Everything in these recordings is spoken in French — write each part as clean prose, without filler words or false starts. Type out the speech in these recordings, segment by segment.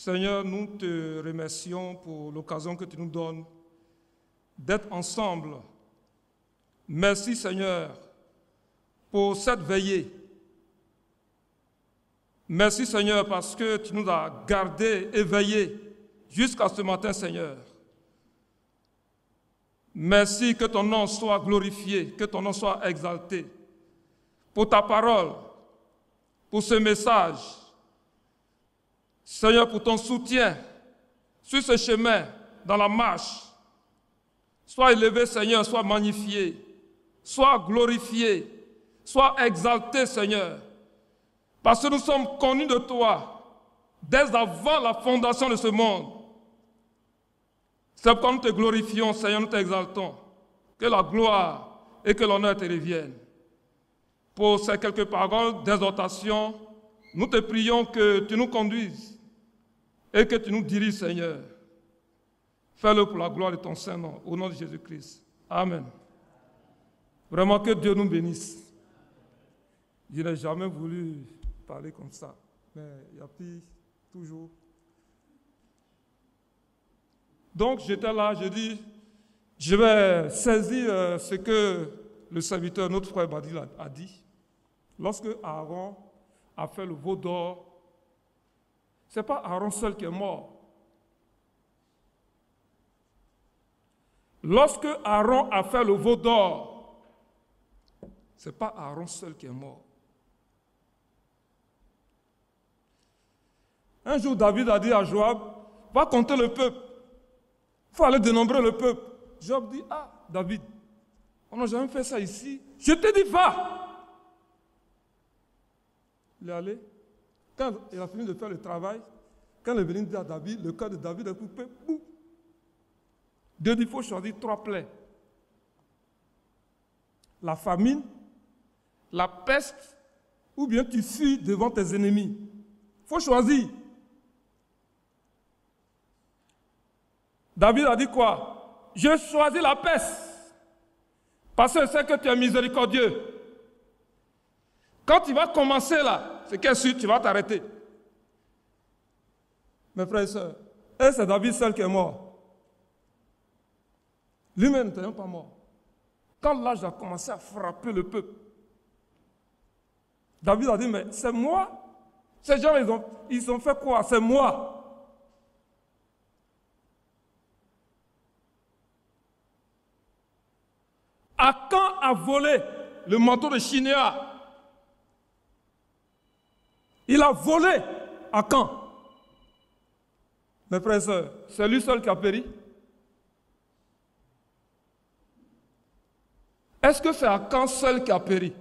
Seigneur, nous te remercions pour l'occasion que tu nous donnes d'être ensemble. Merci, Seigneur, pour cette veillée. Merci, Seigneur, parce que tu nous as gardés, éveillés jusqu'à ce matin, Seigneur. Merci, que ton nom soit glorifié, que ton nom soit exalté. Pour ta parole, pour ce message, Seigneur, pour ton soutien sur ce chemin, dans la marche. Sois élevé, Seigneur, sois magnifié, sois glorifié, sois exalté, Seigneur. Parce que nous sommes connus de toi dès avant la fondation de ce monde. C'est pourquoi nous te glorifions, Seigneur, nous t'exaltons. Que la gloire et que l'honneur te reviennent. Pour ces quelques paroles d'exhortation, nous te prions que tu nous conduises et que tu nous diriges, Seigneur. Fais-le pour la gloire de ton Saint-Nom, au nom de Jésus-Christ. Amen. Vraiment que Dieu nous bénisse. Je n'ai jamais voulu parler comme ça, mais il y a pris toujours. Donc j'étais là, je dis, je vais saisir ce que le serviteur, notre frère Badil a dit. Lorsque Aaron a fait le veau d'or, ce n'est pas Aaron seul qui est mort. Lorsque Aaron a fait le veau d'or, ce n'est pas Aaron seul qui est mort. Un jour, David a dit à Joab, va compter le peuple. Il faut aller dénombrer le peuple. Joab dit, ah, David, on n'a jamais fait ça ici. Je te dis, va. Il est allé. Quand il a fini de faire le travail, quand il est venu dire à David, le cœur de David est coupé, boum. Dieu dit, il faut choisir 3 plaies. La famine, la peste, ou bien tu fuis devant tes ennemis. Il faut choisir. David a dit quoi? Je choisis la peste, parce que je sais que tu es miséricordieux. Quand tu vas commencer là, c'est qu'est sûr, tu vas t'arrêter. Mes frères et sœurs, et c'est David seul qui est mort. Lui-même n'était pas mort. Quand l'âge a commencé à frapper le peuple, David a dit, mais c'est moi? Ces gens, ils ont fait quoi? C'est moi. Akan a volé le manteau de Shinéa. Il a volé Akan. Mes frères et sœurs, c'est lui seul qui a péri. Est-ce que c'est Akan seul qui a péri?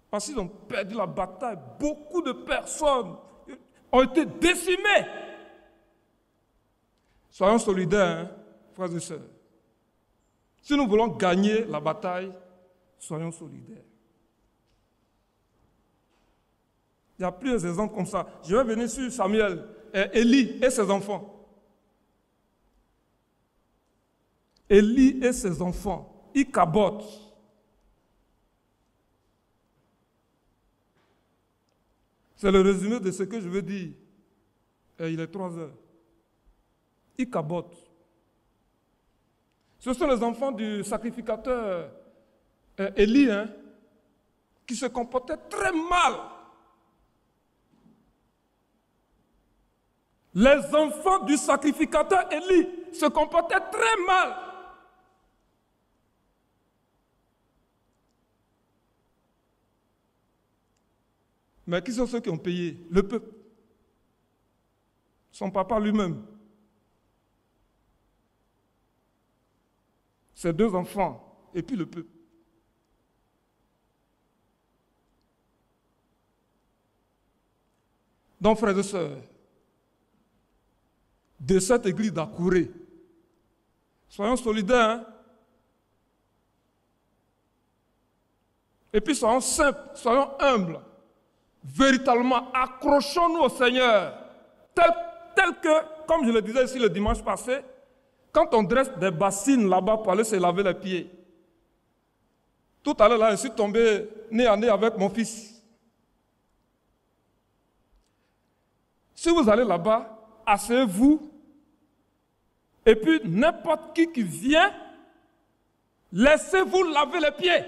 Parce qu'ils ont perdu la bataille. Beaucoup de personnes ont été décimées. Soyons solidaires, hein, frères et sœurs. Si nous voulons gagner la bataille, soyons solidaires. Il y a plusieurs exemples comme ça. Je vais venir sur Samuel, Élie et ses enfants. Élie et ses enfants, Ichabod. C'est le résumé de ce que je veux dire. Et il est 3 heures. Ichabod. Ce sont les enfants du sacrificateur Élie, hein, qui se comportaient très mal. Les enfants du sacrificateur Élie se comportaient très mal. Mais qui sont ceux qui ont payé? Le peuple. Son papa lui-même. Ses 2 enfants, et puis le peuple. Donc, frères et sœurs, de cette église d'Akouré, soyons solidaires, hein? Et puis soyons simples, soyons humbles. Véritablement, accrochons-nous au Seigneur, tel que, comme je le disais ici le dimanche passé, quand on dresse des bassines là-bas pour aller se laver les pieds. Tout à l'heure, là, je suis tombé nez à nez avec mon fils. Si vous allez là-bas, asseyez-vous, et puis n'importe qui vient, laissez-vous laver les pieds.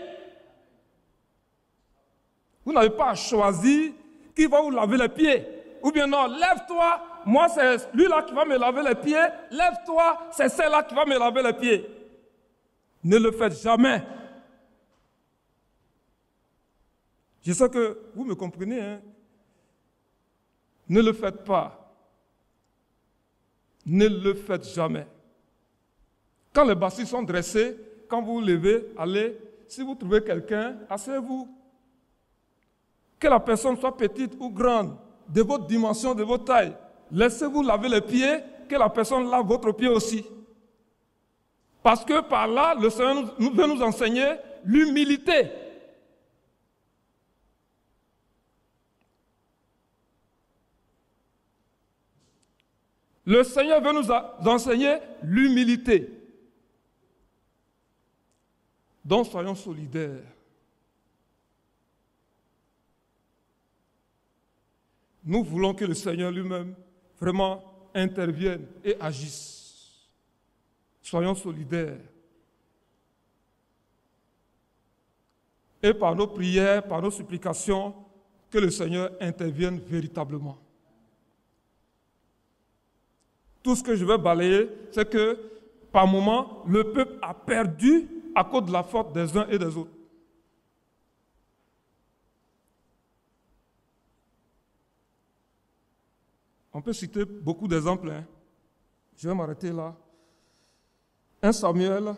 Vous n'avez pas à choisir qui va vous laver les pieds. Ou bien non, lève-toi, moi c'est lui-là qui va me laver les pieds, lève-toi, c'est celle-là qui va me laver les pieds. Ne le faites jamais. Je sais que vous me comprenez, hein? Ne le faites pas. Ne le faites jamais. Quand les bassines sont dressées, quand vous vous levez, allez, si vous trouvez quelqu'un, asseyez-vous. Que la personne soit petite ou grande, de votre dimension, de votre taille, laissez-vous laver les pieds, que la personne lave votre pied aussi. Parce que par là, le Seigneur veut nous enseigner l'humilité. Le Seigneur veut nous enseigner l'humilité. Donc soyons solidaires. Nous voulons que le Seigneur lui-même vraiment intervienne et agisse. Soyons solidaires. Et par nos prières, par nos supplications, que le Seigneur intervienne véritablement. Tout ce que je vais balayer, c'est que par moments, le peuple a perdu à cause de la faute des uns et des autres. On peut citer beaucoup d'exemples. Hein. Je vais m'arrêter là. 1 Samuel.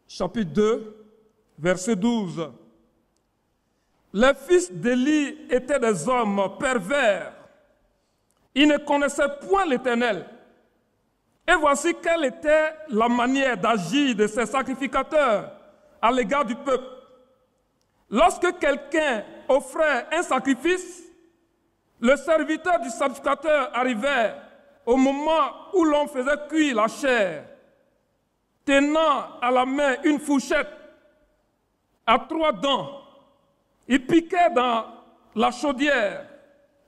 Chapitre 2, verset 12. Les fils d'Élie étaient des hommes pervers. Ils ne connaissaient point l'Éternel. Et voici quelle était la manière d'agir de ces sacrificateurs à l'égard du peuple. Lorsque quelqu'un offrait un sacrifice, le serviteur du sacrificateur arrivait au moment où l'on faisait cuire la chair, tenant à la main une fourchette à 3 dents. Il piquait dans la chaudière,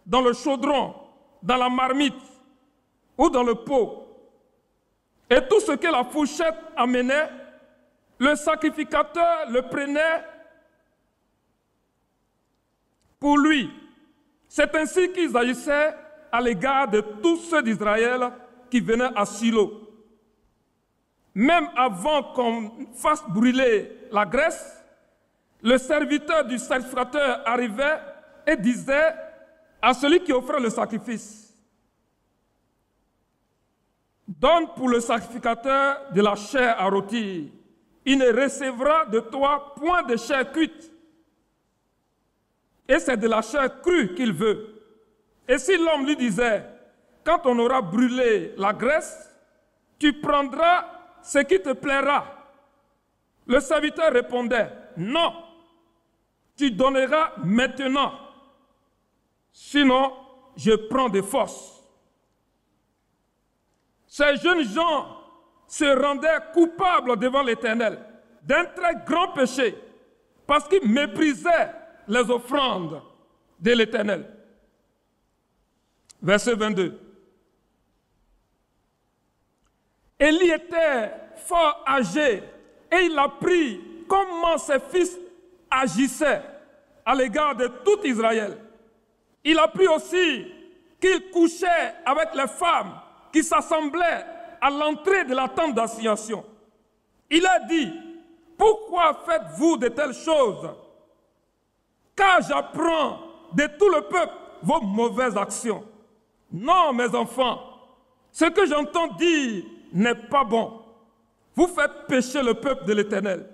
dans le chaudron, dans la marmite ou dans le pot. Et tout ce que la fourchette amenait, le sacrificateur le prenait pour lui. C'est ainsi qu'ils agissaient à l'égard de tous ceux d'Israël qui venaient à Silo. Même avant qu'on fasse brûler la graisse, le serviteur du sacrificateur arrivait et disait à celui qui offrait le sacrifice: donne pour le sacrificateur de la chair à rôtir. Il ne recevra de toi point de chair cuite. Et c'est de la chair crue qu'il veut. Et si l'homme lui disait: quand on aura brûlé la graisse, tu prendras ce qui te plaira. Le serviteur répondait: non, tu donneras maintenant. Sinon, je prends de force. Ces jeunes gens se rendaient coupables devant l'Éternel d'un très grand péché parce qu'ils méprisaient les offrandes de l'Éternel. Verset 22. Élie était fort âgé et il apprit comment ses fils agissaient à l'égard de tout Israël. Il apprit aussi qu'il couchait avec les femmes qui s'assemblaient à l'entrée de la tente d'assignation. Il a dit: pourquoi faites-vous de telles choses? Car j'apprends de tout le peuple vos mauvaises actions. Non, mes enfants, ce que j'entends dire n'est pas bon. Vous faites pécher le peuple de l'Éternel.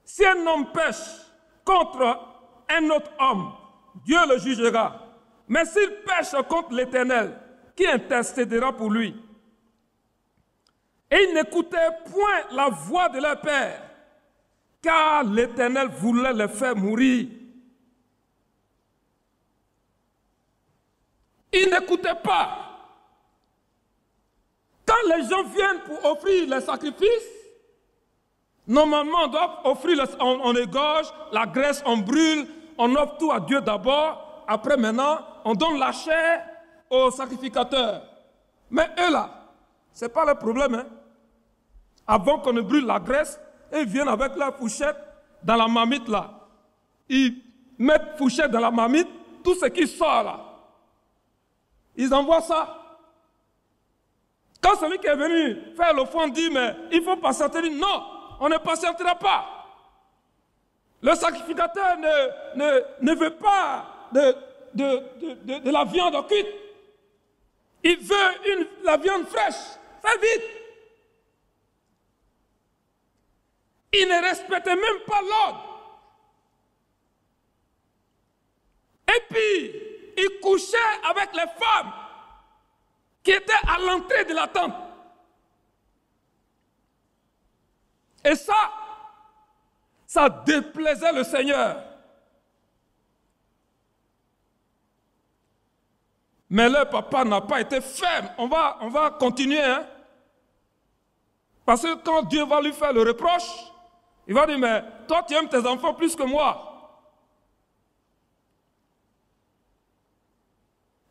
Si un homme pêche contre un autre homme, Dieu le jugera. Mais s'il pêche contre l'Éternel, qui intercédera pour lui? Et ils n'écoutaient point la voix de leur père, car l'Éternel voulait les faire mourir. Ils n'écoutaient pas. Quand les gens viennent pour offrir les sacrifices, normalement on doit offrir, on égorge, la graisse on brûle, on offre tout à Dieu d'abord, après maintenant on donne la chair aux sacrificateurs. Mais eux là, ce n'est pas le problème. Hein? Avant qu'on ne brûle la graisse, ils viennent avec leur fourchette dans la marmite là. Ils mettent fourchette dans la marmite, tout ce qui sort là. Ils envoient ça. Quand celui qui est venu faire l'offrande dit, mais il faut patienter, non, on ne patientera pas. Le sacrificateur ne veut pas de la viande cuite. Il veut la viande fraîche. Fais vite. Il ne respectait même pas l'ordre. Et puis, il couchait avec les femmes qui étaient à l'entrée de la tente. Et ça déplaisait le Seigneur. Mais leur papa n'a pas été ferme. On va continuer. Hein? Parce que quand Dieu va lui faire le reproche, il va dire, mais toi tu aimes tes enfants plus que moi.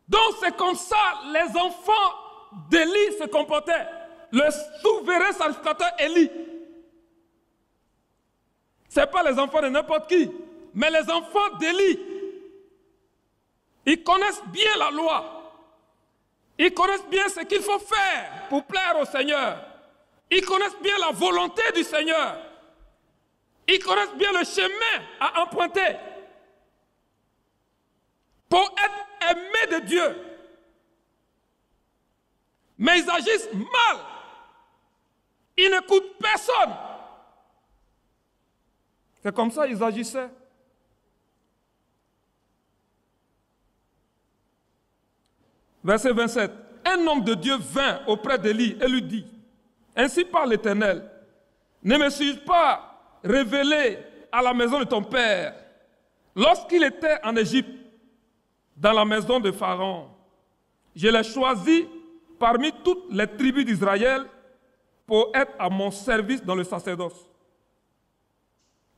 Donc c'est comme ça les enfants d'Élie se comportaient. Le souverain sacrificateur Élie. Ce n'est pas les enfants de n'importe qui, mais les enfants d'Élie. Ils connaissent bien la loi. Ils connaissent bien ce qu'il faut faire pour plaire au Seigneur. Ils connaissent bien la volonté du Seigneur. Ils connaissent bien le chemin à emprunter pour être aimés de Dieu. Mais ils agissent mal. Ils n'écoutent personne. C'est comme ça qu'ils agissaient. Verset 27. Un homme de Dieu vint auprès d'Élie et lui dit, ainsi parle l'Éternel, ne me suis-je pas révélé à la maison de ton père lorsqu'il était en Égypte, dans la maison de Pharaon. Je l'ai choisi parmi toutes les tribus d'Israël pour être à mon service dans le sacerdoce,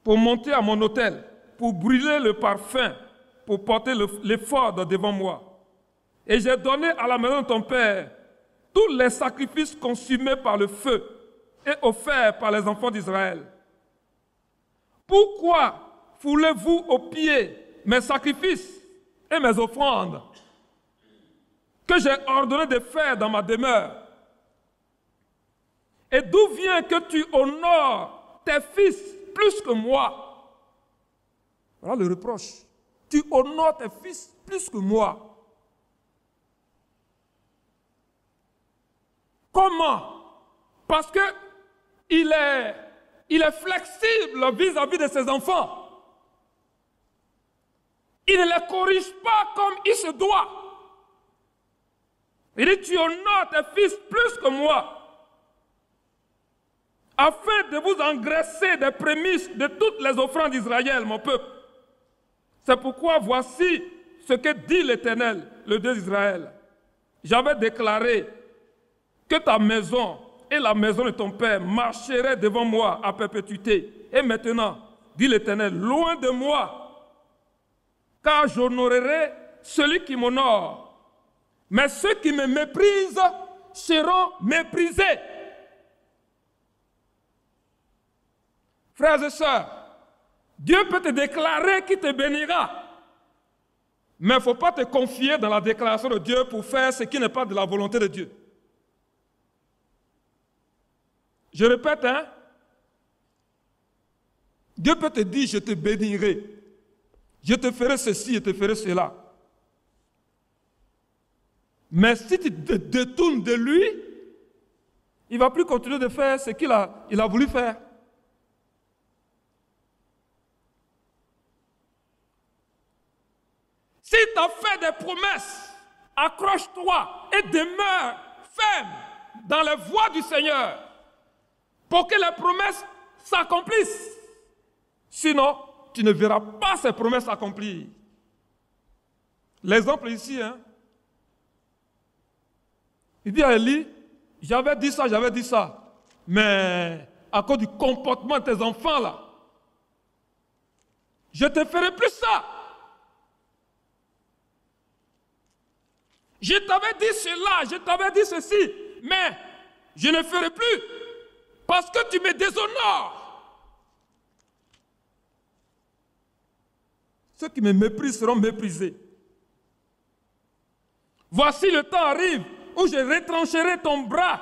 pour monter à mon autel, pour brûler le parfum, pour porter l'effort devant moi. Et j'ai donné à la maison de ton père tous les sacrifices consumés par le feu et offerts par les enfants d'Israël. Pourquoi foulez-vous aux pieds mes sacrifices et mes offrandes que j'ai ordonné de faire dans ma demeure? Et d'où vient que tu honores tes fils plus que moi? Voilà le reproche. Tu honores tes fils plus que moi. Comment? Parce que il est flexible vis-à-vis de ses enfants. Il ne les corrige pas comme il se doit. Il dit, tu honores tes fils plus que moi, afin de vous engraisser des prémices de toutes les offrandes d'Israël, mon peuple. C'est pourquoi voici ce que dit l'Éternel, le Dieu d'Israël. J'avais déclaré que ta maison et la maison de ton père marcheraient devant moi à perpétuité. Et maintenant, dit l'Éternel, loin de moi, car j'honorerai celui qui m'honore. Mais ceux qui me méprisent seront méprisés. Frères et sœurs, Dieu peut te déclarer qu'il te bénira. Mais il ne faut pas te confier dans la déclaration de Dieu pour faire ce qui n'est pas de la volonté de Dieu. Je répète, hein? Dieu peut te dire, je te bénirai. Je te ferai ceci, je te ferai cela. Mais si tu te détournes de lui, il ne va plus continuer de faire ce qu'il a voulu faire. S'il t'a fait des promesses, accroche-toi et demeure ferme dans les voies du Seigneur pour que les promesses s'accomplissent. Sinon, tu ne verras pas ces promesses s'accomplir. L'exemple ici, hein, Il dit à Élie, j'avais dit ça, mais à cause du comportement de tes enfants là, je ne te ferai plus ça. Je t'avais dit cela, je t'avais dit ceci, mais je ne ferai plus parce que tu me déshonores. Ceux qui me méprisent seront méprisés. Voici le temps arrive où je retrancherai ton bras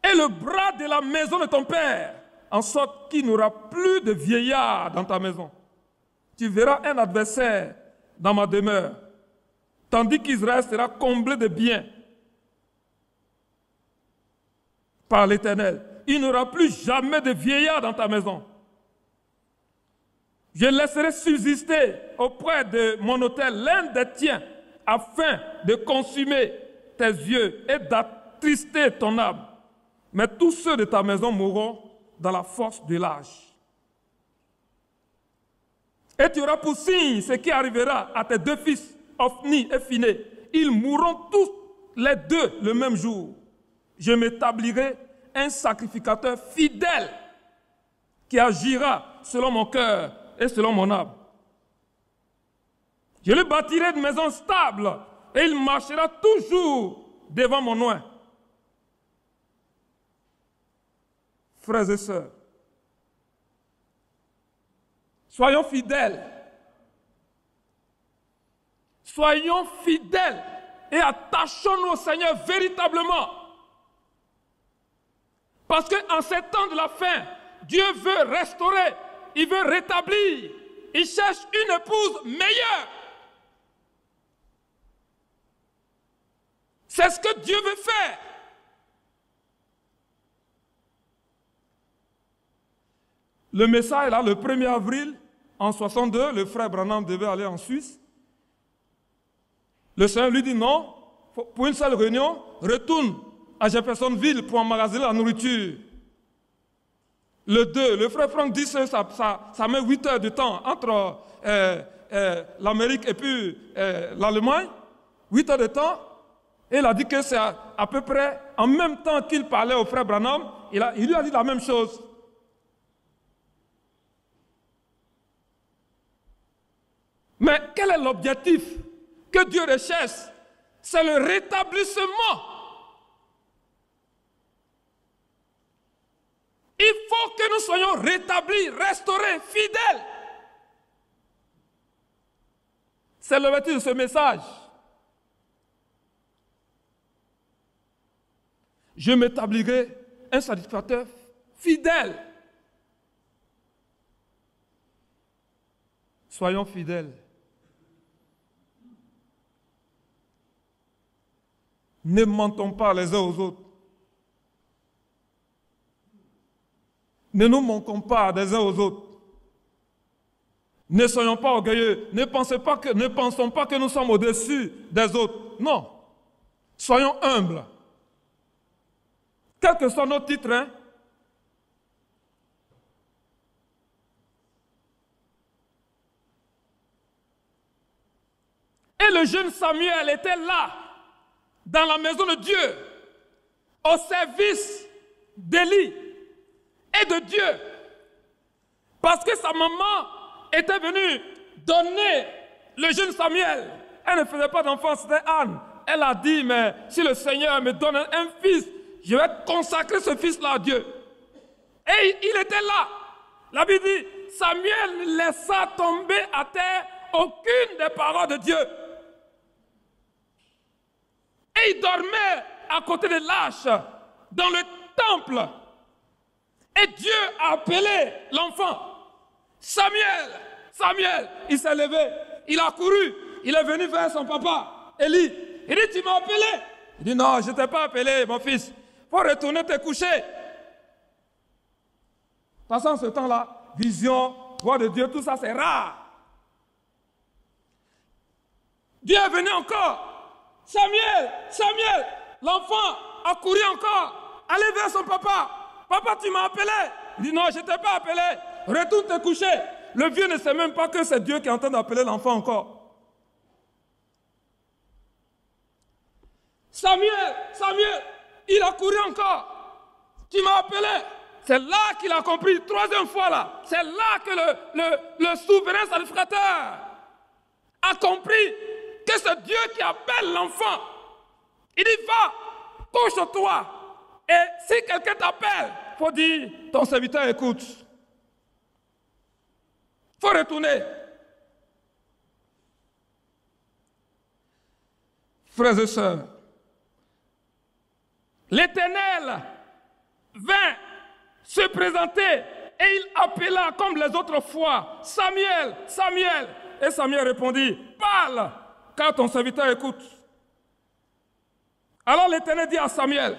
et le bras de la maison de ton père, en sorte qu'il n'y aura plus de vieillard dans ta maison. Tu verras un adversaire dans ma demeure, tandis qu'Israël sera comblé de biens par l'Éternel. Il n'y aura plus jamais de vieillard dans ta maison. Je laisserai subsister auprès de mon autel l'un des tiens, afin de consumer tes yeux et d'attrister ton âme. Mais tous ceux de ta maison mourront dans la force de l'âge. Et tu auras pour signe ce qui arrivera à tes deux fils, Ophni et Phiné. Ils mourront tous les deux le même jour. Je m'établirai un sacrificateur fidèle qui agira selon mon cœur et selon mon âme. Je lui bâtirai une maison stable et il marchera toujours devant mon oint. Frères et sœurs, soyons fidèles. Soyons fidèles et attachons-nous au Seigneur véritablement. Parce qu'en ces temps de la fin, Dieu veut restaurer, il veut rétablir, il cherche une épouse meilleure. C'est ce que Dieu veut faire. Le message là, le 1er avril en 62, le frère Branham devait aller en Suisse. Le Seigneur lui dit non, pour une seule réunion, retourne à Jeffersonville pour emmagasiner la nourriture. Le 2, le frère Franck dit que ça met 8 heures de temps entre l'Amérique et puis l'Allemagne. 8 heures de temps. Et il a dit que c'est à peu près en même temps qu'il parlait au frère Branham, il lui a dit la même chose. Mais quel est l'objectif que Dieu recherche? C'est le rétablissement. Il faut que nous soyons rétablis, restaurés, fidèles. C'est l'objectif de ce message. Je m'établirai un sacrificateur fidèle. Soyons fidèles. Ne mentons pas les uns aux autres. Ne nous manquons pas des uns aux autres. Ne soyons pas orgueilleux. Ne pensons pas que nous sommes au-dessus des autres. Non. Soyons humbles. Quel que soit notre titre, hein? Et le jeune Samuel était là, dans la maison de Dieu, au service d'Élie et de Dieu. Parce que sa maman était venue donner le jeune Samuel. Elle ne faisait pas d'enfant, c'était Anne. Elle a dit, mais si le Seigneur me donne un fils, je vais consacrer ce fils-là à Dieu. Et il était là. La Bible dit, Samuel ne laissa tomber à terre aucune des paroles de Dieu. Et il dormait à côté de l'arche, dans le temple. Et Dieu a appelé l'enfant. Samuel, Samuel, il s'est levé, il a couru, il est venu vers son papa, Élie. Il dit, tu m'as appelé? Il dit, non, je ne t'ai pas appelé, mon fils. Il faut retourner te coucher. Passant ce temps-là, vision, voix de Dieu, tout ça, c'est rare. Dieu est venu encore. Samuel, Samuel, l'enfant a couru encore. Allez vers son papa. Papa, tu m'as appelé. Il dit, non, je ne t'ai pas appelé. Retourne te coucher. Le vieux ne sait même pas que c'est Dieu qui est en train d'appeler l'enfant encore. Samuel, Samuel, il a couru encore. Tu m'as appelé. C'est là qu'il a compris, troisième fois là. C'est là que le souverain sacrificateur a compris que c'est Dieu qui appelle l'enfant. Il dit, va, couche-toi. Et si quelqu'un t'appelle, il faut dire, ton serviteur écoute. Il faut retourner. Frères et sœurs, l'Éternel vint se présenter et il appela comme les autres fois, Samuel, Samuel. Et Samuel répondit, parle, car ton serviteur écoute. Alors l'Éternel dit à Samuel,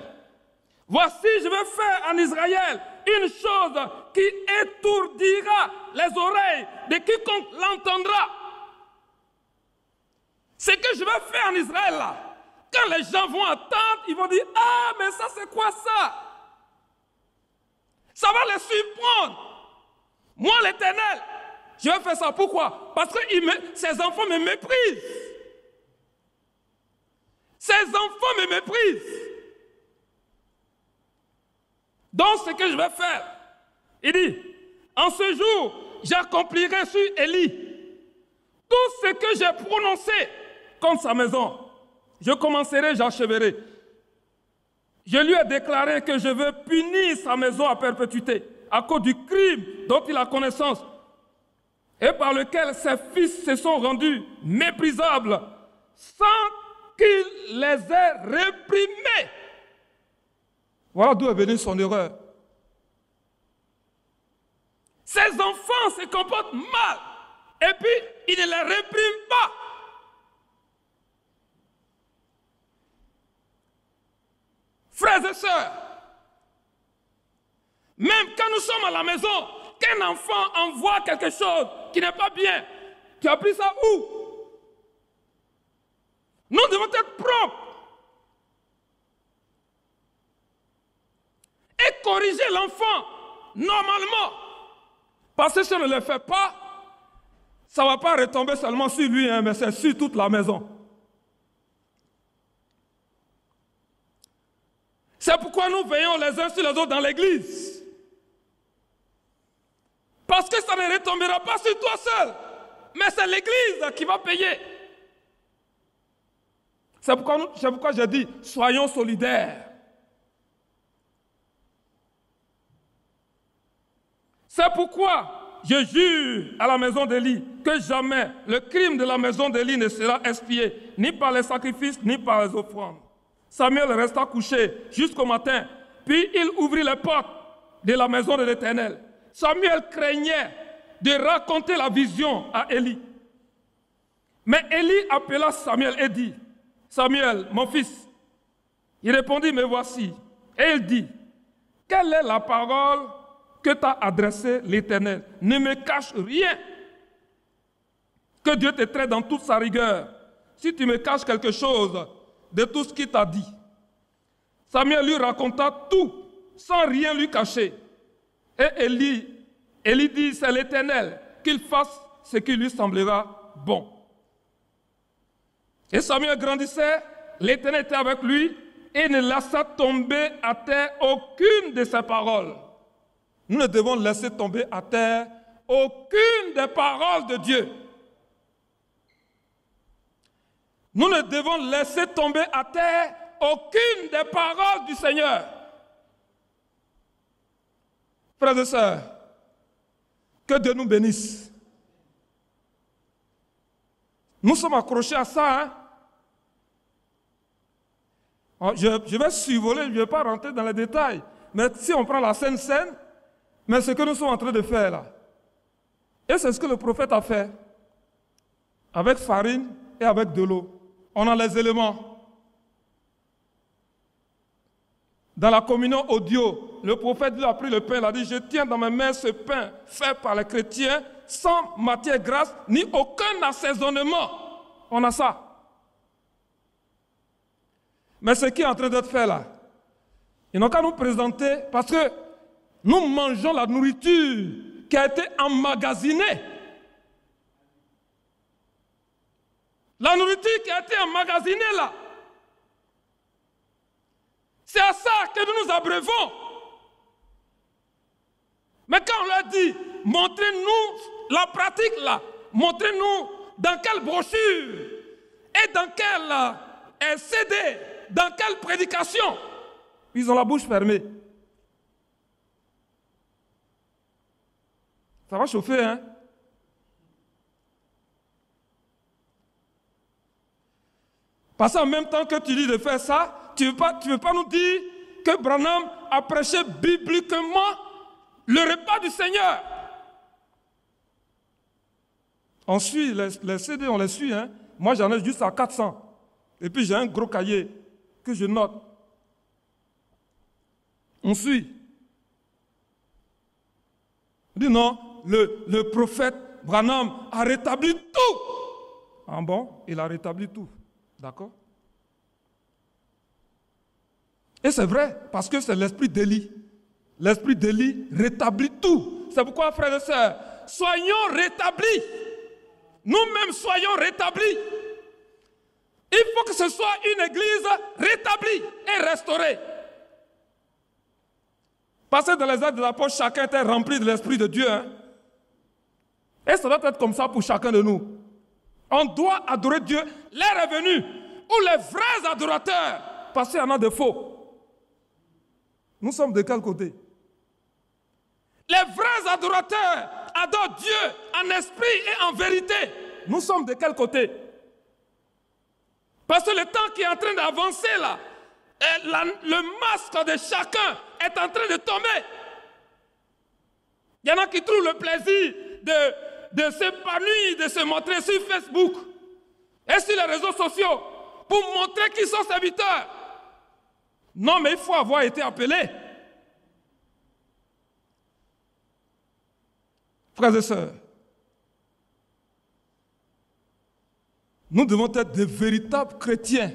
voici, je vais faire en Israël une chose qui étourdira les oreilles de quiconque l'entendra. Ce que je vais faire en Israël là, quand les gens vont entendre, ils vont dire, ah, mais ça c'est quoi ça? Ça va les surprendre. Moi l'Éternel, je vais faire ça. Pourquoi? Parce que ces enfants me méprisent. Ces enfants me méprisent. Donc, ce que je vais faire, il dit, en ce jour, j'accomplirai sur Élie tout ce que j'ai prononcé contre sa maison. Je commencerai, j'achèverai. Je lui ai déclaré que je veux punir sa maison à perpétuité à cause du crime dont il a connaissance et par lequel ses fils se sont rendus méprisables sans qu'il les ait réprimés. Voilà d'où est venue son erreur. Ses enfants se comportent mal et puis il ne les réprime pas. Frères et sœurs, même quand nous sommes à la maison, qu'un enfant envoie quelque chose qui n'est pas bien, tu as pris ça où? Nous devons être propres et corriger l'enfant normalement. Parce que si on ne le fait pas, ça ne va pas retomber seulement sur lui, mais c'est sur toute la maison. C'est pourquoi nous veillons les uns sur les autres dans l'église. Parce que ça ne retombera pas sur toi seul, mais c'est l'église qui va payer. C'est pourquoi j'ai dit, soyons solidaires. C'est pourquoi je jure à la maison d'Élie que jamais le crime de la maison d'Élie ne sera expié, ni par les sacrifices, ni par les offrandes. Samuel resta couché jusqu'au matin, puis il ouvrit les portes de la maison de l'Éternel. Samuel craignait de raconter la vision à Élie. Mais Élie appela Samuel et dit, Samuel, mon fils. Il répondit, me voici. Et il dit, quelle est la parole que t'a adressée l'Éternel? Ne me cache rien. Que Dieu te traite dans toute sa rigueur. Si tu me caches quelque chose de tout ce qu'il t'a dit. Samuel lui raconta tout, sans rien lui cacher. Et Élie dit, c'est l'Éternel, qu'il fasse ce qui lui semblera bon. Et Samuel grandissait, l'Éternel était avec lui, et ne laissa tomber à terre aucune de ses paroles. Nous ne devons laisser tomber à terre aucune des paroles de Dieu. Nous ne devons laisser tomber à terre aucune des paroles du Seigneur. Frères et sœurs, que Dieu nous bénisse. Nous sommes accrochés à ça. Je vais survoler, je ne vais pas rentrer dans les détails. Mais si on prend la scène, mais ce que nous sommes en train de faire là. Et c'est ce que le prophète a fait. Avec farine et avec de l'eau. On a les éléments. Dans la communion audio, le prophète lui a pris le pain, il a dit, je tiens dans mes mains ce pain fait par les chrétiens, sans matière grasse, ni aucun assaisonnement. On a ça. Mais ce qui est en train d'être fait là, ils n'ont qu'à nous présenter, parce que nous mangeons la nourriture qui a été emmagasinée. La nourriture qui a été emmagasinée là. C'est à ça que nous nous abreuvons. Mais quand on leur dit, montrez-nous la pratique là, montrez-nous dans quelle brochure et dans quel CD, dans quelle prédication, ils ont la bouche fermée. Ça va chauffer, hein? Parce qu'en même temps que tu dis de faire ça, tu ne veux pas nous dire que Branham a prêché bibliquement le repas du Seigneur. On suit, les CD, on les suit. Hein? Moi, j'en ai juste à 400. Et puis, j'ai un gros cahier que je note. On suit. On dit non, le prophète Branham a rétabli tout. Ah bon? Il a rétabli tout. D'accord? Et c'est vrai, parce que c'est l'esprit d'Élie. L'esprit d'Élie rétablit tout. C'est pourquoi, frères et sœurs, soyons rétablis. Nous-mêmes soyons rétablis. Il faut que ce soit une église rétablie et restaurée. Parce que dans les actes de l'apôtre, chacun était rempli de l'Esprit de Dieu. Hein? Et ça doit être comme ça pour chacun de nous. On doit adorer Dieu. L'heure est venue où les vrais adorateurs, parce qu'il y en a de faux. Nous sommes de quel côté? Les vrais adorateurs adorent Dieu en esprit et en vérité. Nous sommes de quel côté? Parce que le temps qui est en train d'avancer là, le masque de chacun est en train de tomber. Il y en a qui trouvent le plaisir de s'épanouir, de se montrer sur Facebook et sur les réseaux sociaux pour montrer qu'ils sont serviteurs. Non, mais il faut avoir été appelé. Frères et sœurs, nous devons être de véritables chrétiens.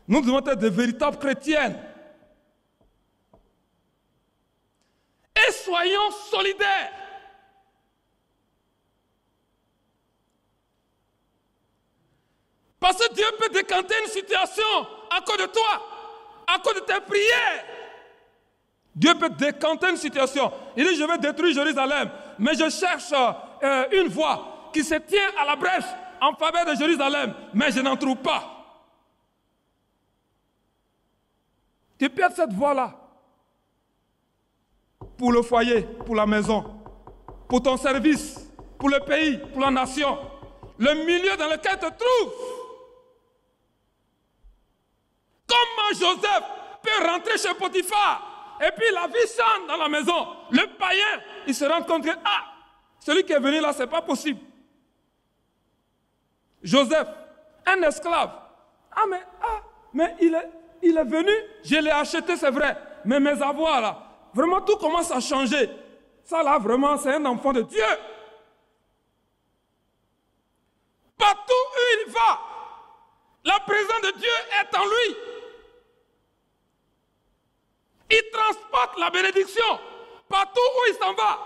Nous devons être de véritables chrétiennes. Et soyons solidaires. Parce que Dieu peut décanter une situation à cause de toi, à cause de tes prières. Dieu peut décanter une situation. Il dit, je vais détruire Jérusalem, mais je cherche une voie qui se tient à la brèche en faveur de Jérusalem, mais je n'en trouve pas. Tu perds cette voie-là pour le foyer, pour la maison, pour ton service, pour le pays, pour la nation, le milieu dans lequel tu te trouves. Comment Joseph peut rentrer chez Potiphar et puis la vie chante dans la maison? Le païen, il se rend compte que celui qui est venu là, ce n'est pas possible. Joseph, un esclave. Mais il est venu, je l'ai acheté, c'est vrai. Mais mes avoirs là, vraiment tout commence à changer. Ça là, vraiment, c'est un enfant de Dieu. Partout où il va, la présence de Dieu est en lui. Il transporte la bénédiction partout où il s'en va.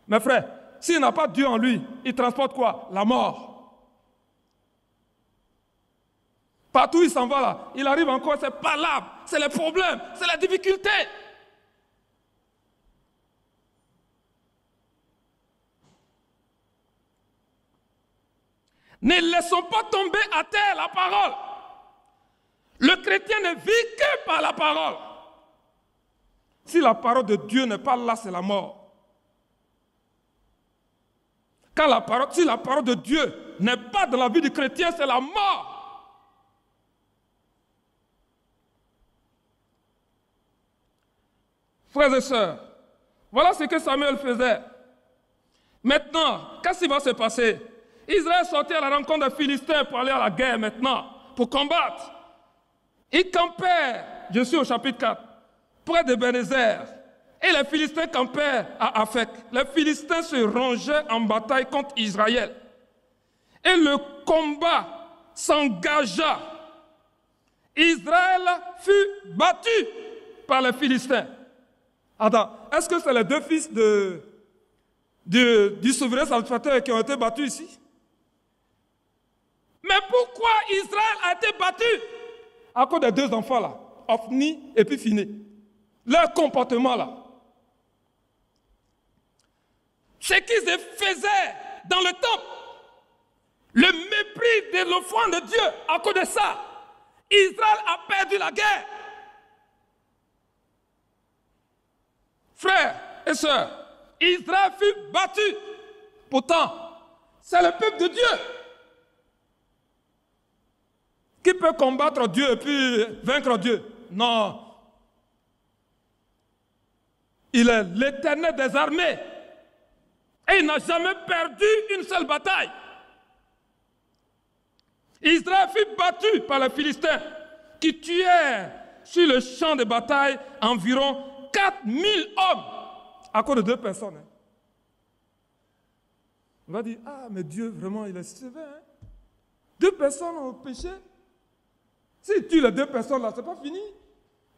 Mes frères, s'il n'a pas Dieu en lui, il transporte quoi? La mort. Partout où il s'en va là, il arrive encore, c'est pas là, c'est les problèmes, c'est la difficulté. Ne laissons pas tomber à terre la parole. Le chrétien ne vit que par la parole. Si la parole de Dieu n'est pas là, c'est la mort. Si la parole de Dieu n'est pas dans la vie du chrétien, c'est la mort. Frères et sœurs, voilà ce que Samuel faisait. Maintenant, qu'est-ce qui va se passer? Israël sortit à la rencontre des Philistins pour aller à la guerre maintenant, pour combattre. Ils campèrent, je suis au chapitre 4, près de Bénézer. Et les Philistins campèrent à Aphek. Les Philistins se rangeaient en bataille contre Israël. Et le combat s'engagea. Israël fut battu par les Philistins. Attends, est-ce que c'est les deux fils du souverain sacrificateur qui ont été battus ici? Mais pourquoi Israël a été battu? à cause des deux enfants là, Ophni et puis Phiné. Leur comportement là. Ce qu'ils faisaient dans le temple, le mépris de l'offrande de Dieu, à cause de ça, Israël a perdu la guerre. Frères et sœurs, Israël fut battu. Pourtant, c'est le peuple de Dieu. Qui peut combattre Dieu et puis vaincre Dieu? Non. Il est l'Éternel des armées. Et il n'a jamais perdu une seule bataille. Israël fut battu par les Philistins qui tuaient sur le champ de bataille environ 4000 hommes à cause de deux personnes. On va dire, ah mais Dieu vraiment il est sévère. Hein? Deux personnes ont péché. S'il tue les deux personnes là, c'est pas fini.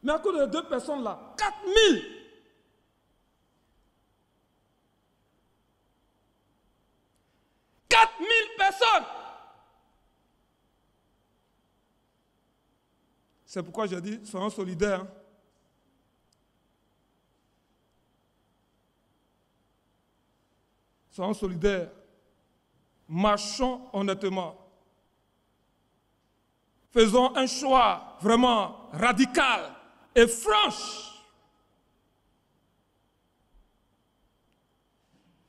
Mais à cause de deux personnes là, 4000. Personnes. C'est pourquoi j'ai dit, soyons solidaires. Hein. Soyons solidaires. Marchons honnêtement. Faisons un choix vraiment radical et franc.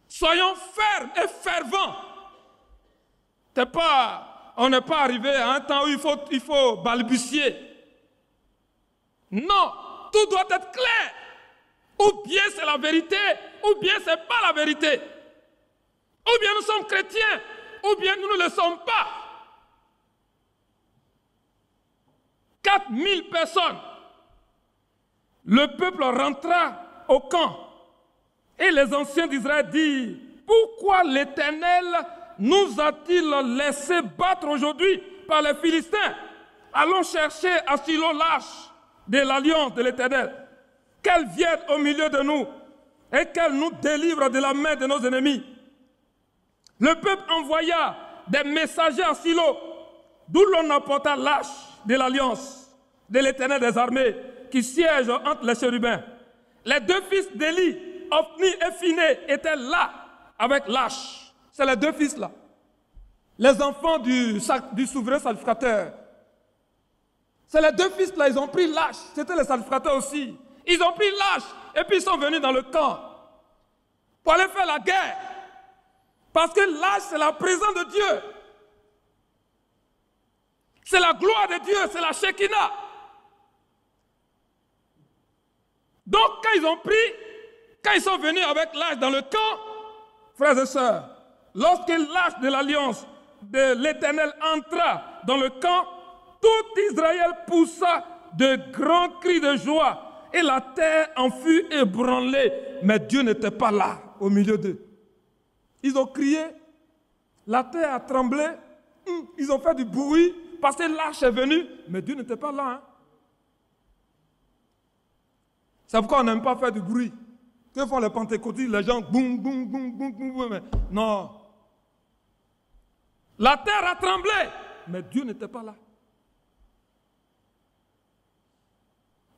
Soyons fermes et fervents. On n'est pas arrivé à un temps où il faut balbutier. Non, tout doit être clair. Ou bien c'est la vérité, ou bien ce n'est pas la vérité. Ou bien nous sommes chrétiens, ou bien nous ne le sommes pas. 4000 personnes. Le peuple rentra au camp. Et les anciens d'Israël disent, pourquoi l'Éternel nous a-t-il laissé battre aujourd'hui par les Philistins? Allons chercher à Silo l'arche de l'alliance de l'Éternel. Qu'elle vienne au milieu de nous et qu'elle nous délivre de la main de nos ennemis. Le peuple envoya des messagers à Silo, d'où l'on apporta l'arche de l'alliance de l'Éternel des armées qui siège entre les chérubins. Les deux fils d'Élie, Ophni et Phiné, étaient là avec l'arche. C'est les deux fils là. Les enfants du souverain sacrificateur. C'est les deux fils là, ils ont pris l'arche. C'était les sacrificateurs aussi. Ils ont pris l'arche et puis ils sont venus dans le camp pour aller faire la guerre. Parce que l'arche, c'est la présence de Dieu. C'est la gloire de Dieu, c'est la Shekinah. Donc quand ils sont venus avec l'arche dans le camp, frères et sœurs, lorsque l'arche de l'alliance de l'Éternel entra dans le camp, tout Israël poussa de grands cris de joie et la terre en fut ébranlée. Mais Dieu n'était pas là au milieu d'eux. Ils ont crié, la terre a tremblé, ils ont fait du bruit parce que l'arche est venue, mais Dieu n'était pas là. Hein. C'est pourquoi on n'aime pas faire du bruit. Que font les pentecôtistes? Les gens boum, boum, boum, boum, boum, boum. Mais non. La terre a tremblé, mais Dieu n'était pas là.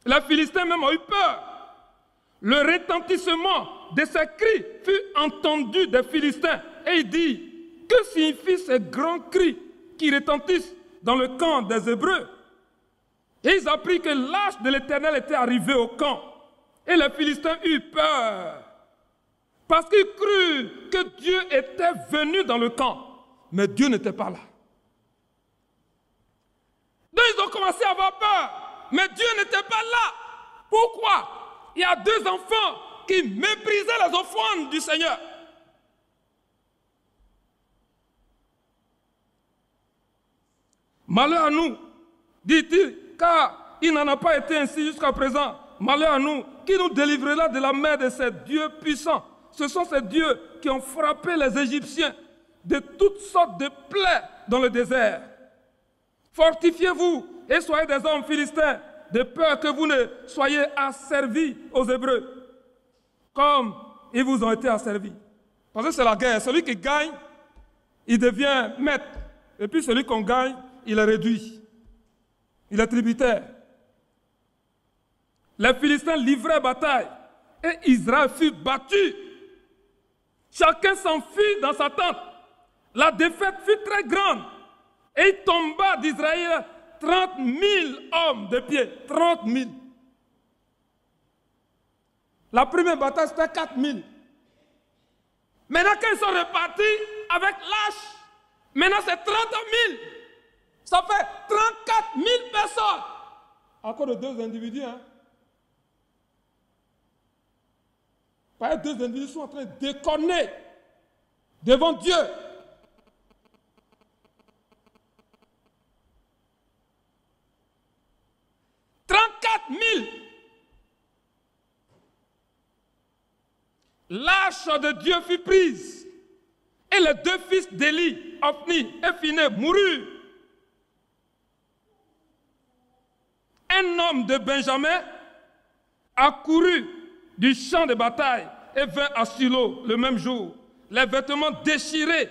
Les Philistins même ont eu peur. Le retentissement de ces cris fut entendu des Philistins. Et il dit, que signifient ces grands cris qui retentissent dans le camp des Hébreux? Et ils apprirent que l'arche de l'Éternel était arrivée au camp. Et les Philistins eurent peur. Parce qu'ils crurent que Dieu était venu dans le camp. Mais Dieu n'était pas là. Donc ils ont commencé à avoir peur. Mais Dieu n'était pas là. Pourquoi? Il y a deux enfants qui méprisaient les offrandes du Seigneur. Malheur à nous, dit-il, car il n'en a pas été ainsi jusqu'à présent. Malheur à nous, qui nous délivrera de la main de ces dieux puissants. Ce sont ces dieux qui ont frappé les Égyptiens de toutes sortes de plaies dans le désert. Fortifiez-vous et soyez des hommes philistins, de peur que vous ne soyez asservis aux Hébreux, comme ils vous ont été asservis. Parce que c'est la guerre. Celui qui gagne, il devient maître. Et puis celui qu'on gagne, il est réduit. Il est tributaire. Les Philistins livraient bataille et Israël fut battu. Chacun s'enfuit dans sa tente. La défaite fut très grande et il tomba d'Israël 30 000 hommes de pied. 30 000. La première bataille, c'était 4 000. Maintenant, quand ils sont repartis avec lâche, maintenant c'est 30 000. Ça fait 34 000 personnes. Encore de deux individus. Hein? Parce que deux individus sont en train de déconner devant Dieu. L'arche de Dieu fut prise et les deux fils d'Élie, Ophni et Phiné, moururent. Un homme de Benjamin accourut du champ de bataille et vint à Silo le même jour, les vêtements déchirés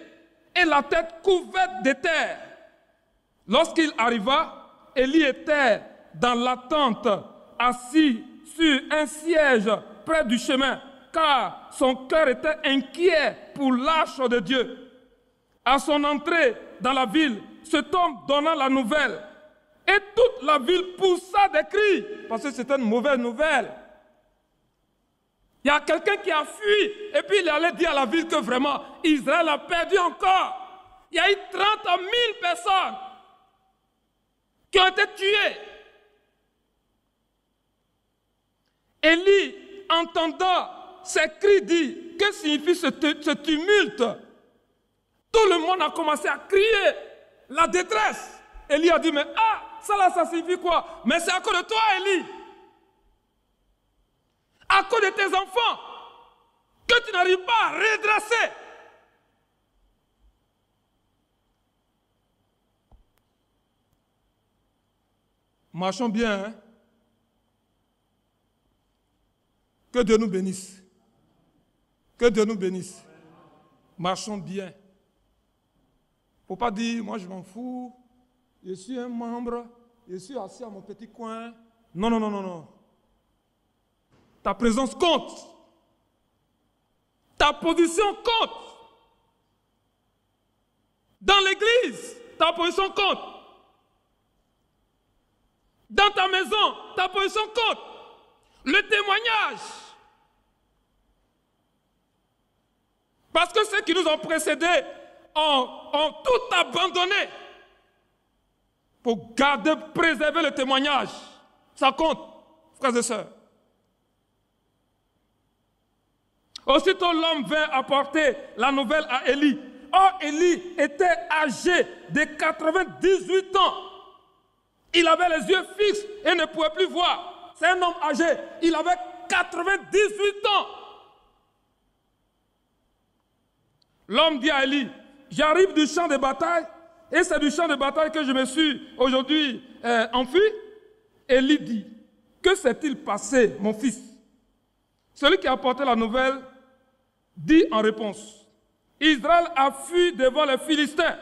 et la tête couverte de terre. Lorsqu'il arriva, Élie était dans la tente, assis sur un siège près du chemin, car son cœur était inquiet pour l'arche de Dieu. À son entrée dans la ville, cet homme donna la nouvelle, et toute la ville poussa des cris, parce que c'était une mauvaise nouvelle. Il y a quelqu'un qui a fui, et puis il allait dire à la ville que vraiment, Israël a perdu encore. Il y a eu 30 000 personnes qui ont été tuées. Élie, entendant ces cris, dit, que signifie ce tumulte? Tout le monde a commencé à crier la détresse. Élie a dit, mais ça là, ça signifie quoi? Mais c'est à cause de toi, Élie. À cause de tes enfants, que tu n'arrives pas à redresser. Marchons bien, hein? Que Dieu nous bénisse. Que Dieu nous bénisse. Marchons bien. Il ne faut pas dire, moi je m'en fous, je suis un membre, je suis assis à mon petit coin. Non, non, non, non, non. Ta présence compte. Ta position compte. Dans l'église, ta position compte. Dans ta maison, ta position compte. Le témoignage. Parce que ceux qui nous ont précédés ont tout abandonné pour garder, préserver le témoignage. Ça compte, frères et sœurs. Aussitôt l'homme vint apporter la nouvelle à Élie. Or, Élie était âgé de 98 ans. Il avait les yeux fixes et ne pouvait plus voir. C'est un homme âgé. Il avait 98 ans. L'homme dit à Élie, j'arrive du champ de bataille et c'est du champ de bataille que je me suis aujourd'hui enfui. Élie dit, que s'est-il passé, mon fils? Celui qui a apporté la nouvelle dit en réponse, Israël a fui devant les Philistins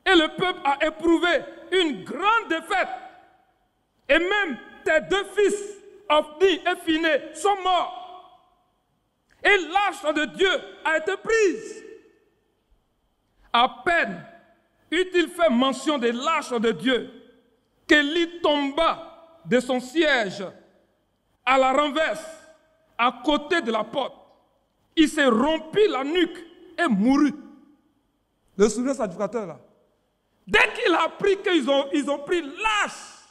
et le peuple a éprouvé une grande défaite. Et même tes deux fils, Ophni et Phiné, sont morts. Et l'arche de Dieu a été prise. À peine eut-il fait mention de l'arche de Dieu qu'Élie tomba de son siège à la renverse, à côté de la porte. Il s'est rompu la nuque et mourut. Le souvenir sacrificateur là. Dès qu'il a appris qu'ils ont pris l'arche,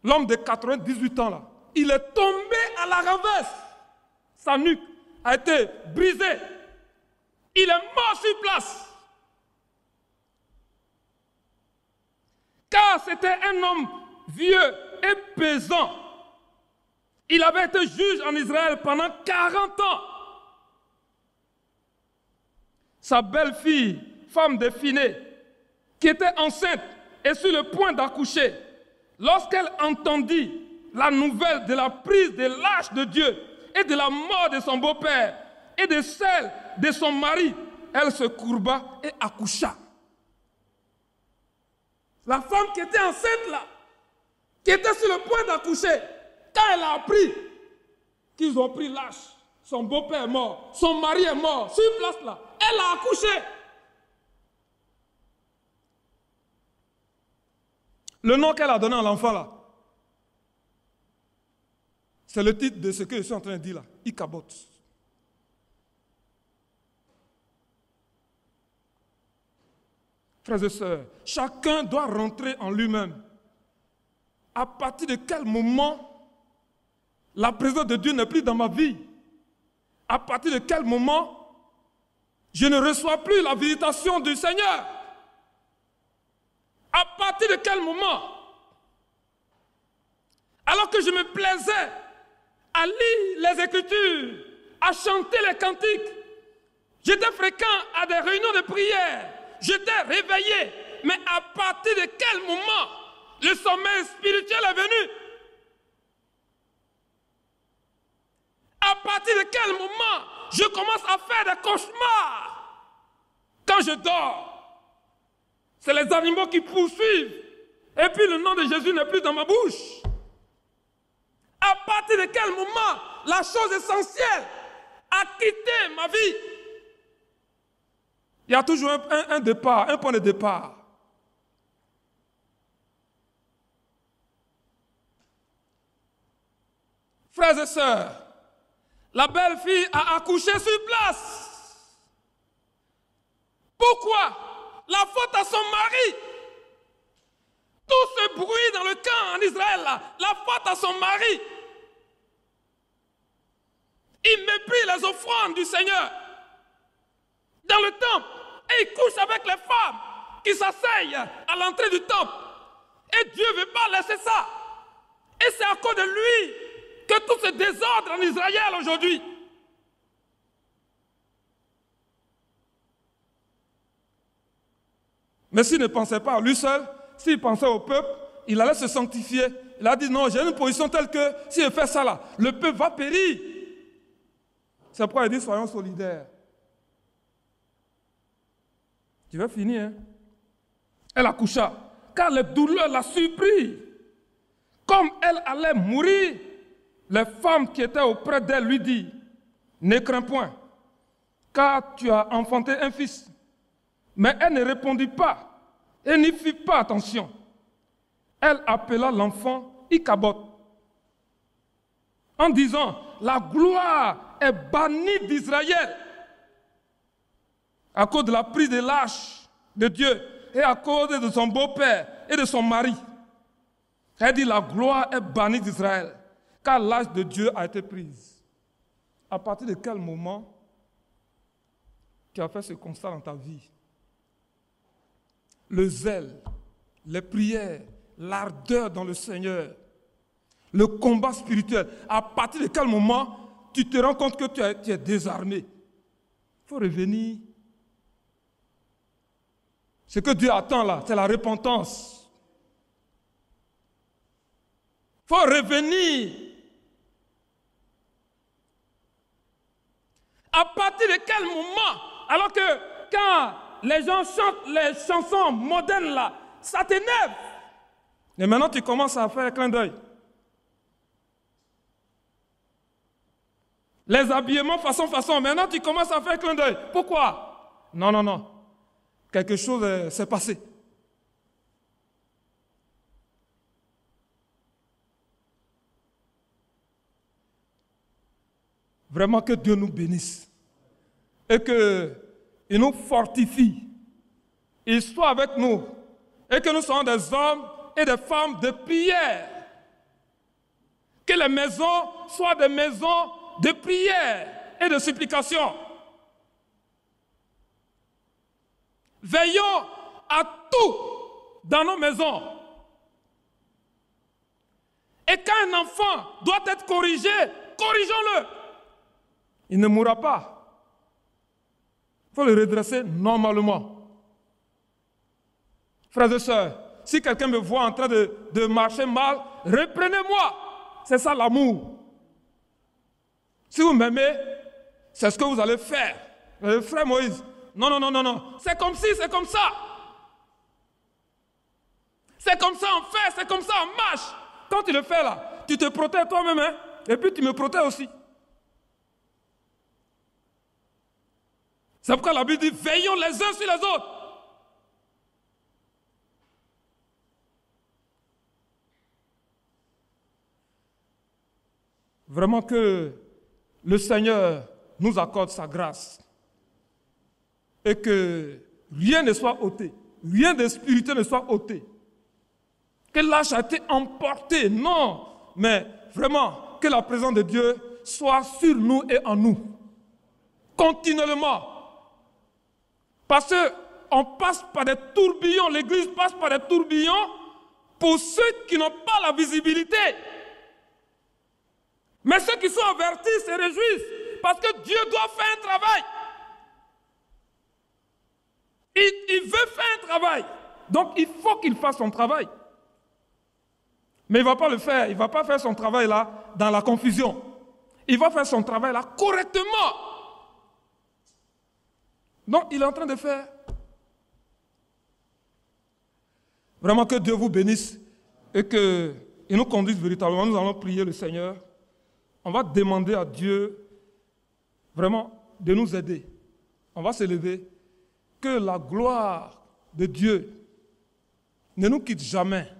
l'homme de 98 ans là, il est tombé à la renverse. Sa nuque a été brisée. Il est mort sur place. Car c'était un homme vieux et pesant. Il avait été juge en Israël pendant 40 ans. Sa belle-fille, femme de Phiné, qui était enceinte et sur le point d'accoucher, lorsqu'elle entendit la nouvelle de la prise de l'arche de Dieu et de la mort de son beau-père et de celle de son mari, elle se courba et accoucha. La femme qui était enceinte là, qui était sur le point d'accoucher, quand elle a appris qu'ils ont pris l'âge, son beau-père est mort, son mari est mort, sur place là, elle a accouché. Le nom qu'elle a donné à l'enfant là, c'est le titre de ce que je suis en train de dire là, Ichabod. Frères et sœurs, chacun doit rentrer en lui-même. À partir de quel moment la présence de Dieu n'est plus dans ma vie? À partir de quel moment je ne reçois plus la visitation du Seigneur? À partir de quel moment? Alors que je me plaisais à lire les Écritures, à chanter les cantiques, j'étais fréquent à des réunions de prière, j'étais réveillé, mais à partir de quel moment le sommeil spirituel est venu? À partir de quel moment je commence à faire des cauchemars? Quand je dors, c'est les animaux qui poursuivent. Et puis le nom de Jésus n'est plus dans ma bouche. À partir de quel moment la chose essentielle a quitté ma vie? Il y a toujours un départ, un point de départ. Frères et sœurs, la belle-fille a accouché sur place. Pourquoi? La faute à son mari. Tout ce bruit dans le camp en Israël, là, la faute à son mari. Il méprise les offrandes du Seigneur dans le temple et il couche avec les femmes qui s'asseyent à l'entrée du temple. Et Dieu ne veut pas laisser ça. Et c'est à cause de lui que tout ce désordre en Israël aujourd'hui. Mais s'il ne pensait pas à lui seul, s'il pensait au peuple, il allait se sanctifier. Il a dit non, j'ai une position telle que si je fais ça là, le peuple va périr. C'est pourquoi il dit soyons solidaires. Je vais finir. Hein? Elle accoucha, car les douleurs la surpris. Comme elle allait mourir, les femmes qui étaient auprès d'elle lui disent, ne crains point, car tu as enfanté un fils. Mais elle ne répondit pas et n'y fit pas attention. Elle appela l'enfant Ichabod en disant, la gloire est bannie d'Israël à cause de la prise de l'âge de Dieu et à cause de son beau-père et de son mari. Elle dit, la gloire est bannie d'Israël car l'âge de Dieu a été prise. À partir de quel moment tu as fait ce constat dans ta vie? Le zèle, les prières, l'ardeur dans le Seigneur, le combat spirituel. À partir de quel moment tu te rends compte que tu es désarmé? Il faut revenir. Ce que Dieu attend là, c'est la repentance. Il faut revenir. À partir de quel moment? Alors que quand les gens chantent les chansons modernes là, ça t'énerve. Et maintenant tu commences à faire un clin d'œil. Les habillements façon, maintenant tu commences à faire un clin d'œil. Pourquoi? Non. Quelque chose s'est passé. Vraiment que Dieu nous bénisse. Et qu'il nous fortifie. Il soit avec nous. Et que nous soyons des hommes et des femmes de prière. Que les maisons soient des maisons de prière et de supplication. Veillons à tout dans nos maisons. Et quand un enfant doit être corrigé, corrigeons-le. Il ne mourra pas. Il faut le redresser normalement. Frères et sœurs, si quelqu'un me voit en train de marcher mal, reprenez-moi. C'est ça l'amour. Si vous m'aimez, c'est ce que vous allez faire. Frère Moïse, non. C'est comme si, c'est comme ça. C'est comme ça on fait, c'est comme ça on marche. Quand tu le fais là, tu te protèges toi-même, hein, et puis tu me protèges aussi. C'est pourquoi la Bible dit, veillons les uns sur les autres. Vraiment que le Seigneur nous accorde sa grâce et que rien ne soit ôté, rien de spirituel ne soit ôté. Que l'âge a été emporté, non, mais vraiment que la présence de Dieu soit sur nous et en nous, continuellement. Parce qu'on passe par des tourbillons, l'Église passe par des tourbillons pour ceux qui n'ont pas la visibilité. Mais ceux qui sont avertis se réjouissent parce que Dieu doit faire un travail. Il veut faire un travail. Donc il faut qu'il fasse son travail. Mais il ne va pas le faire. Il ne va pas faire son travail là dans la confusion. Il va faire son travail là correctement. Donc il est en train de faire. Vraiment que Dieu vous bénisse et qu'il nous conduise véritablement. Nous allons prier le Seigneur. On va demander à Dieu vraiment de nous aider. On va se lever. Que la gloire de Dieu ne nous quitte jamais.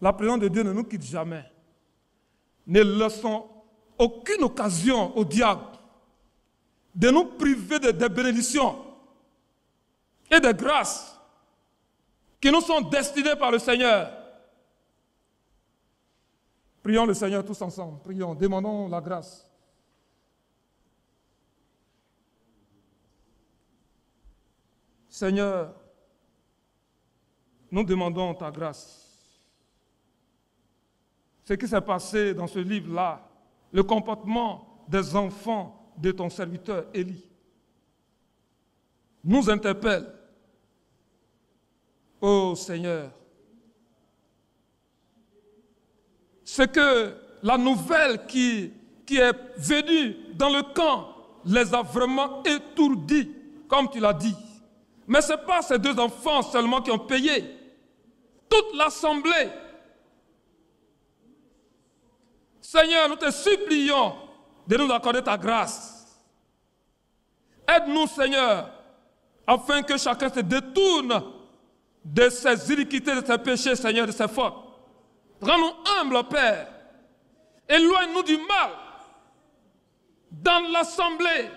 La présence de Dieu ne nous quitte jamais. Ne laissons aucune occasion au diable de nous priver des bénédictions et des grâces qui nous sont destinées par le Seigneur. Prions le Seigneur tous ensemble. Prions, demandons la grâce. Seigneur, nous demandons ta grâce. Ce qui s'est passé dans ce livre-là, le comportement des enfants de ton serviteur Élie, nous interpelle. Ô Seigneur, c'est que la nouvelle qui est venue dans le camp les a vraiment étourdis, comme tu l'as dit. Mais ce n'est pas ces deux enfants seulement qui ont payé. Toute l'assemblée. Seigneur, nous te supplions de nous accorder ta grâce. Aide-nous, Seigneur, afin que chacun se détourne de ses iniquités, de ses péchés, Seigneur, de ses fautes. Rends-nous humbles, Père. Éloigne-nous du mal. Dans l'assemblée,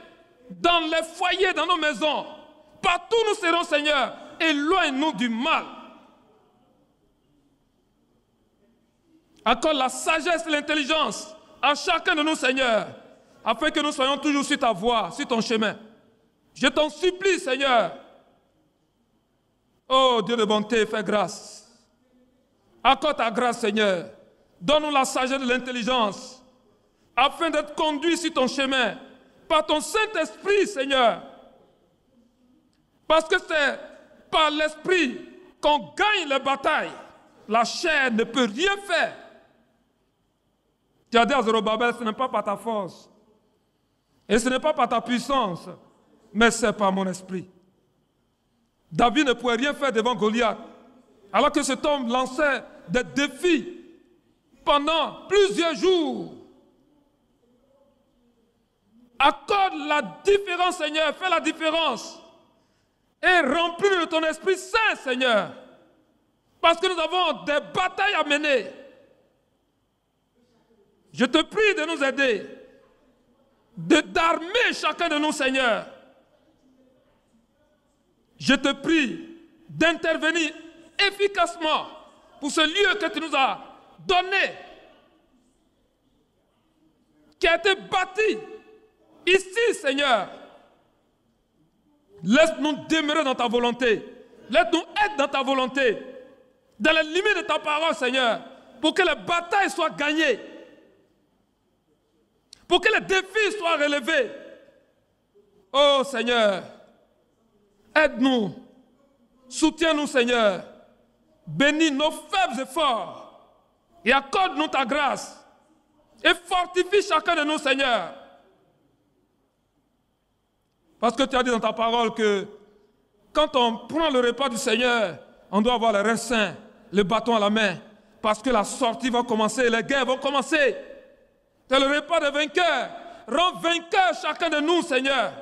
dans les foyers, dans nos maisons. Partout nous serons, Seigneur. Éloigne-nous du mal. Accorde la sagesse et l'intelligence à chacun de nous, Seigneur, afin que nous soyons toujours sur ta voie, sur ton chemin. Je t'en supplie, Seigneur. Oh Dieu de bonté, fais grâce. Accorde ta grâce, Seigneur. Donne-nous la sagesse et l'intelligence, afin d'être conduits sur ton chemin, par ton Saint-Esprit, Seigneur. Parce que c'est par l'Esprit qu'on gagne les batailles. La chair ne peut rien faire. Tu as dit à Zorobabel, ce n'est pas par ta force. Et ce n'est pas par ta puissance, mais c'est par mon esprit. David ne pouvait rien faire devant Goliath, alors que cet homme lançait des défis pendant plusieurs jours. Accorde la différence, Seigneur, fais la différence. Et remplis de ton Esprit Saint, Seigneur. Parce que nous avons des batailles à mener. Je te prie de nous aider, d'armer chacun de nous, Seigneur. Je te prie d'intervenir efficacement pour ce lieu que tu nous as donné, qui a été bâti ici, Seigneur. Laisse-nous demeurer dans ta volonté. Laisse-nous être dans ta volonté, dans les limites de ta parole, Seigneur, pour que les batailles soient gagnées, pour que les défis soient relevés. Oh Seigneur, aide-nous, soutiens-nous, Seigneur, bénis nos faibles efforts et accorde-nous ta grâce et fortifie chacun de nous, Seigneur. Parce que tu as dit dans ta parole que quand on prend le repas du Seigneur, on doit avoir les reins sains le bâton à la main, parce que la sortie va commencer, les guerres vont commencer. C'est le repas des vainqueurs. Rends vainqueur chacun de nous, Seigneur.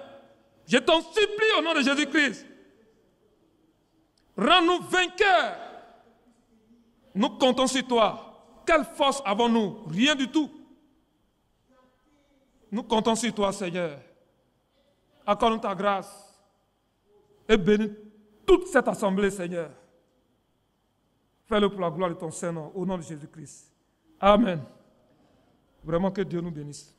Je t'en supplie au nom de Jésus-Christ. Rends-nous vainqueurs. Nous comptons sur toi. Quelle force avons-nous? Rien du tout. Nous comptons sur toi, Seigneur. Accorde-nous ta grâce et bénis toute cette assemblée, Seigneur. Fais-le pour la gloire de ton Saint-Nom, au nom de Jésus-Christ. Amen. Vraiment que Dieu nous bénisse.